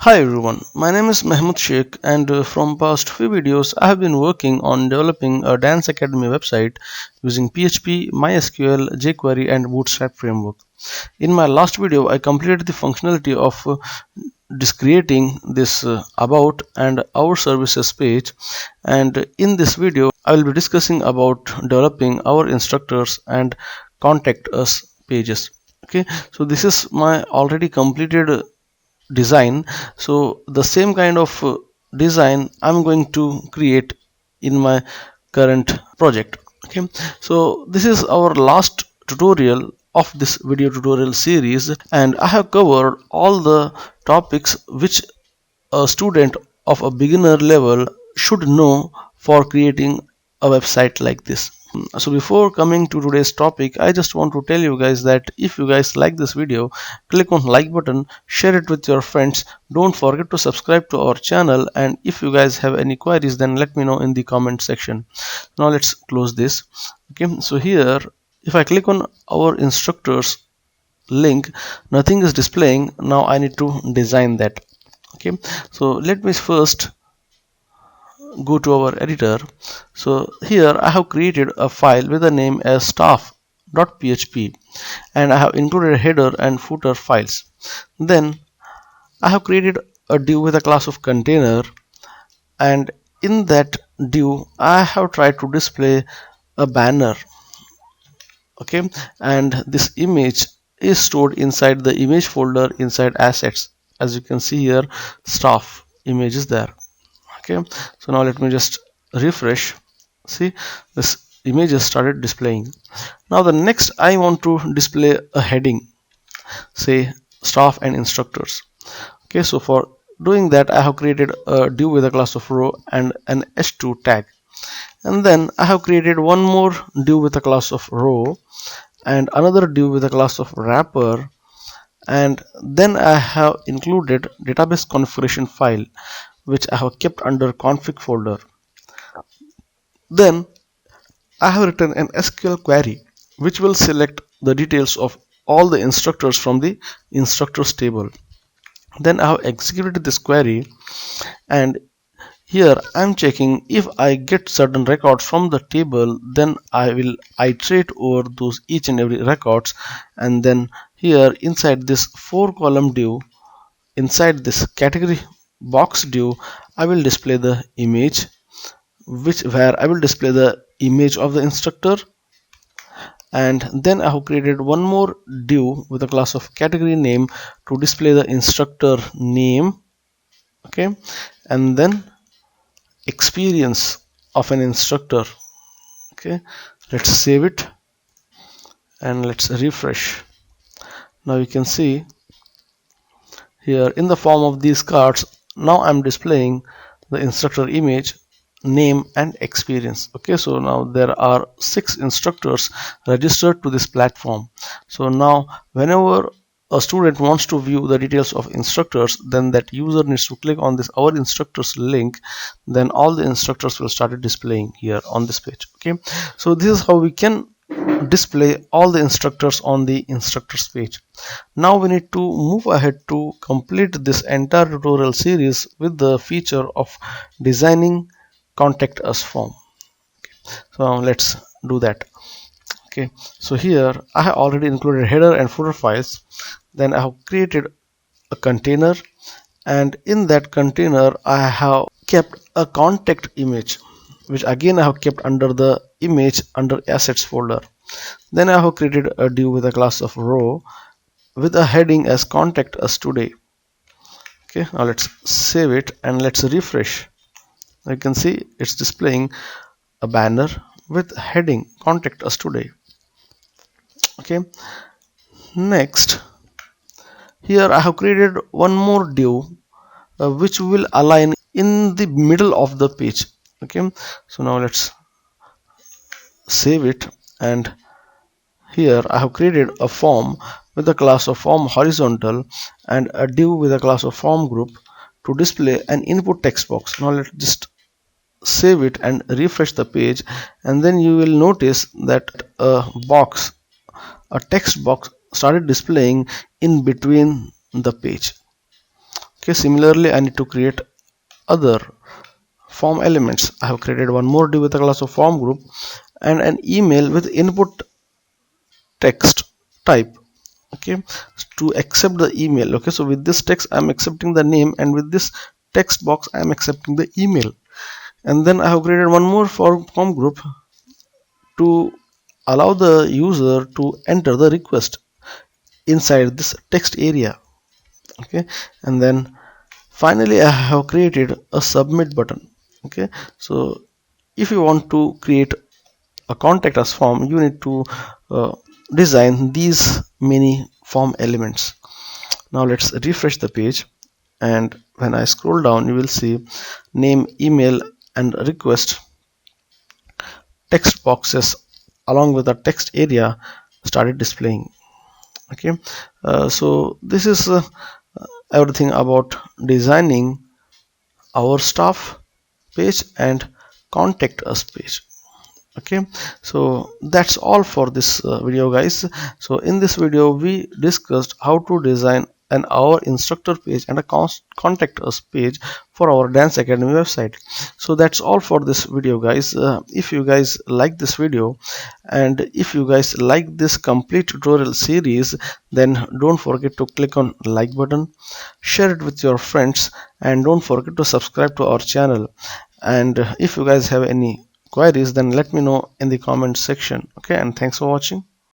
Hi everyone, my name is Mahmoud Sheikh and from past few videos I have been working on developing a dance academy website using PHP, MySQL, jQuery and Bootstrap Framework. In my last video I completed the functionality of just creating this about and our services page, and in this video I will be discussing about developing our instructors and contact us pages. Okay, so this is my already completed design. So the same kind of design I'm going to create in my current project. Okay, so this is our last tutorial of this video tutorial series, and I have covered all the topics which a student of a beginner level should know for creating a website like this. So before coming to today's topic, I just want to tell you guys that if you guys like this video, click on like button, share it with your friends, don't forget to subscribe to our channel, and if you guys have any queries then let me know in the comment section. Now let's close this. Okay, so here if I click on our instructors link, nothing is displaying. Now I need to design that. Okay, so let me first go to our editor. So here I have created a file with the name as staff.php, and I have included header and footer files. Then I have created a div with a class of container, and in that div I have tried to display a banner. Okay, and this image is stored inside the image folder inside assets. As you can see here, staff image is there. Okay, so now let me just refresh. See, this image has started displaying. Now the next I want to display a heading, say staff and instructors. Okay, so for doing that I have created a div with a class of row and an h2 tag, and then I have created one more div with a class of row and another div with a class of wrapper, and then I have included database configuration file which I have kept under config folder. Then I have written an SQL query which will select the details of all the instructors from the instructors table. Then I have executed this query, and here I'm checking if I get certain records from the table, then I will iterate over those each and every records, and then here inside this 4-column div, inside this category box div, I will display the image where I will display the image of the instructor, and then I have created one more div with a class of category name to display the instructor name. Okay, and then experience of an instructor. Okay, let's save it and let's refresh. Now you can see here in the form of these cards, now I'm displaying the instructor image, name and experience. Okay, so now there are 6 instructors registered to this platform. So now whenever a student wants to view the details of instructors, then that user needs to click on this our instructors link, then all the instructors will start displaying here on this page. Okay, so this is how we can display all the instructors on the instructors page. Now we need to move ahead to complete this entire tutorial series with the feature of designing contact us form. Okay, so now let's do that. Okay, so here I have already included header and footer files. Then I have created a container, and in that container I have kept a contact image, which again I have kept under the image under assets folder. Then I have created a div with a class of row with a heading as contact us today. Okay, now let's save it and let's refresh. You can see it's displaying a banner with heading contact us today. Okay, next here I have created one more div which will align in the middle of the page. Okay, so now let's save it, and here I have created a form with a class of form horizontal and a div with a class of form group to display an input text box. Now let's just save it and refresh the page, and then you will notice that a text box started displaying in between the page. Okay, similarly I need to create other form elements. I have created one more div with a class of form group and an email with input text type. Okay, to accept the email. Okay, so with this text I'm accepting the name, and with this text box I'm accepting the email. And then I have created one more form group to allow the user to enter the request inside this text area. Okay, and then finally I have created a submit button. Okay, so if you want to create a contact us form, you need to design these many form elements. Now let's refresh the page, and when I scroll down you will see name, email and request text boxes along with the text area started displaying. Okay, so this is everything about designing our staff page and contact us page. Okay, so that's all for this video, guys. So in this video we discussed how to design an our instructor page and a contact us page for our dance academy website. So that's all for this video, guys. If you guys like this video and if you guys like this complete tutorial series, then don't forget to click on like button, share it with your friends, and don't forget to subscribe to our channel. And if you guys have any queries, then let me know in the comment section. Okay, and thanks for watching.